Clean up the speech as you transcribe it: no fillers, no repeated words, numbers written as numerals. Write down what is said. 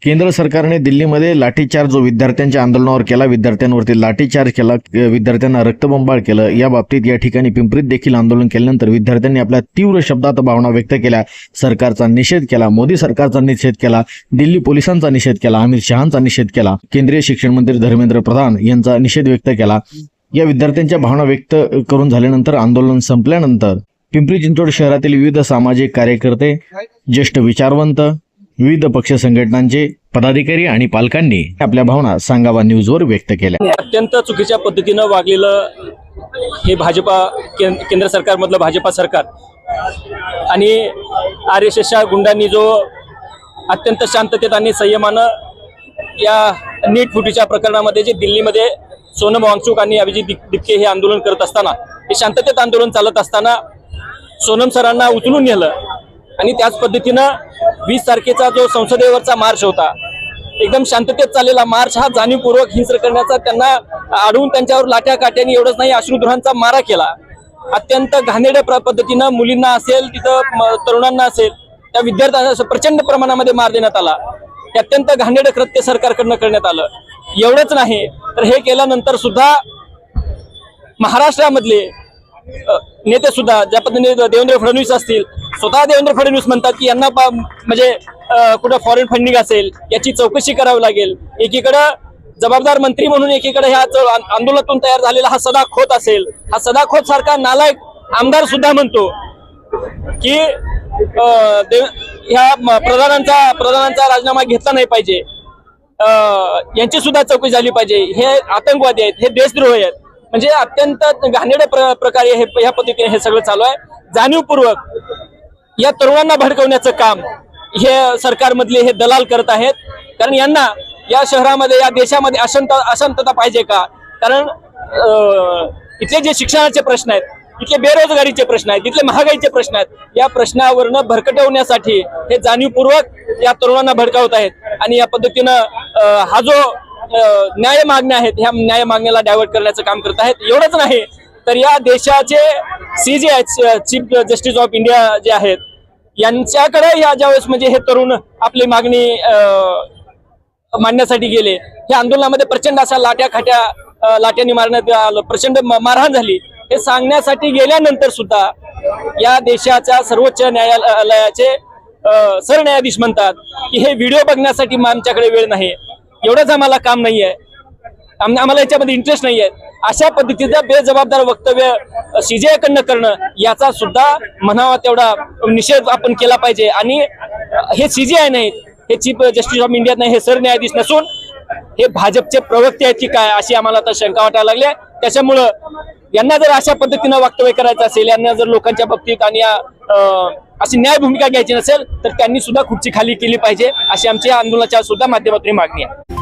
केंद्र सरकारने दिल्लीमध्ये लाठीचार्ज जो विद्यार्थ्यांच्या आंदोलनावर केला, विद्यार्थ्यांवरती लाठीचार्ज केला, विद्यार्थ्यांना रक्तबंबाळ केलं, या बाबतीत या ठिकाणी पिंपरीत देखील आंदोलन केल्यानंतर विद्यार्थ्यांनी आपल्या तीव्र शब्दात भावना व्यक्त केल्या, सरकारचा निषेध केला, मोदी सरकारचा निषेध केला, दिल्ली पोलिसांचा निषेध केला, अमित शहांचा निषेध केला, केंद्रीय शिक्षण मंत्री धर्मेंद्र प्रधान यांचा निषेध व्यक्त केला। या विद्यार्थ्यांच्या भावना व्यक्त करून झाल्यानंतर आंदोलन संपल्यानंतर पिंपरी चिंचवड शहरातील विविध सामाजिक कार्यकर्ते, ज्येष्ठ विचारवंत, विविध पक्ष संघटनांचे पदाधिकारी आणि पालकांनी आपल्या भावना सांगावा न्यूजवर व्यक्त केल्या। अत्यंत चुकीच्या पद्धतीनं वागलेलं हे भाजपा केंद्र सरकारमधलं भाजपा सरकार आणि RSSच्या गुंडांनी जो अत्यंत शांततेत आणि संयमानं या नीट फुटीच्या प्रकरणामध्ये जे दिल्लीमध्ये सोनम वांगचुक आणि अभिजित दिपके हे आंदोलन करत असताना, हे शांततेत आंदोलन चालत असताना सोनम सरांना उचलून नेलं आणि त्याच पद्धतीनं 20 तारखेचा जो संसदेवरचा मार्च होता, एकदम शांततेत चाललेला मार्च हा जाणीवपूर्वक हिंसक करण्याचा, त्यांना अडवून त्यांच्यावर लाट्या काट्याने एवढंच नाही अश्रुधुरांचा मारा केला। अत्यंत घाणेरड्या पद्धतीनं मुलींना असेल, तिथं तरुणांना असेल, त्या विद्यार्थ्यांना प्रचंड प्रमाणामध्ये मार देण्यात आला। हे अत्यंत घाणेरडं कृत्य सरकारकडनं करण्यात आलं। एवढंच नाही तर हे केल्यानंतर सुद्धा महाराष्ट्रामधले नेते सुद्धा, ज्या पद्धतीने देवेंद्र फडणवीस असतील, स्वतः देवेंद्र फडणवीस म्हणतात की यांना म्हणजे कुठं फॉरेन फंडिंग असेल याची चौकशी करावी लागेल। एकीकडं जबाबदार मंत्री म्हणून एकीकडे ह्या आंदोलनातून तयार झालेला हा सदा खोत असेल, हा सदा खोत सारखा नालायक आमदार सुद्धा म्हणतो की ह्या प्रधानांचा राजीनामा घेतला नाही पाहिजे, यांची सुद्धा चौकशी झाली पाहिजे, हे आतंकवादी आहेत, हे देशद्रोही आहेत। म्हणजे अत्यंत घाणेरड्या प्रकारे ह्या पद्धतीने हे सगळं चालू आहे। जाणीवपूर्वक या तरुणांना भडकवण्याचं काम हे सरकारमधले हे दलाल करत आहेत। कारण यांना या शहरामध्ये, या देशामध्ये अशांतता पाहिजे का? कारण इथले जे शिक्षणाचे प्रश्न आहेत, इथले बेरोजगारीचे प्रश्न आहेत, इथले महागाईचे प्रश्न आहेत, या प्रश्नावरनं भरकटवण्यासाठी हे जाणीवपूर्वक या तरुणांना भडकावत आहेत आणि या पद्धतीनं हा जो न्याय मागण्या आहेत, ह्या न्याय मागण्याला डायव्हर्ट करण्याचं काम करत आहेत। एवढंच नाही तर या देशाचे CJI chief justice of India जे आहेत, यांच्याकडे ह्या ज्यावेळेस म्हणजे हे तरुण आपली मागणी मांडण्यासाठी गेले, या आंदोलनामध्ये प्रचंड अशा लाट्यांनी मारण्यात आलं, प्रचंड मारहाण झाली। हे सांगण्यासाठी गेल्यानंतर सुद्धा या देशाच्या सर्वोच्च न्यायालयाचे सरन्यायाधीश म्हणतात की हे व्हिडिओ बघण्यासाठी आमच्याकडे वेळ नाही, एवढंच आम्हाला काम नाही आहे, आम्हाला याच्यामध्ये इंटरेस्ट नाही आहे। अशा पद्धतीचं बेजबाबदार वक्तव्य CJI कडनं करणं, याचा सुद्धा म्हणावा तेवढा निषेध आपण केला पाहिजे। आणि हे CJI नाही, हे चीफ जस्टिस ऑफ इंडिया नाही, हे सरन्यायाधीश नसून हे भाजपचे प्रवक्ते आहेत की काय, अशी आम्हाला आता शंका वाटायला लागली। त्याच्यामुळं यांना जर अशा पद्धतीनं वक्तव्य करायचं असेल, यांना जर लोकांच्या बाबतीत आणि अशी न्याय भूमिका घ्यायची नसेल तर त्यांनी सुद्धा खुर्ची खाली केली पाहिजे, अशी आमच्या आंदोलनाच्या सुद्धा माध्यमातून मागणी आहे।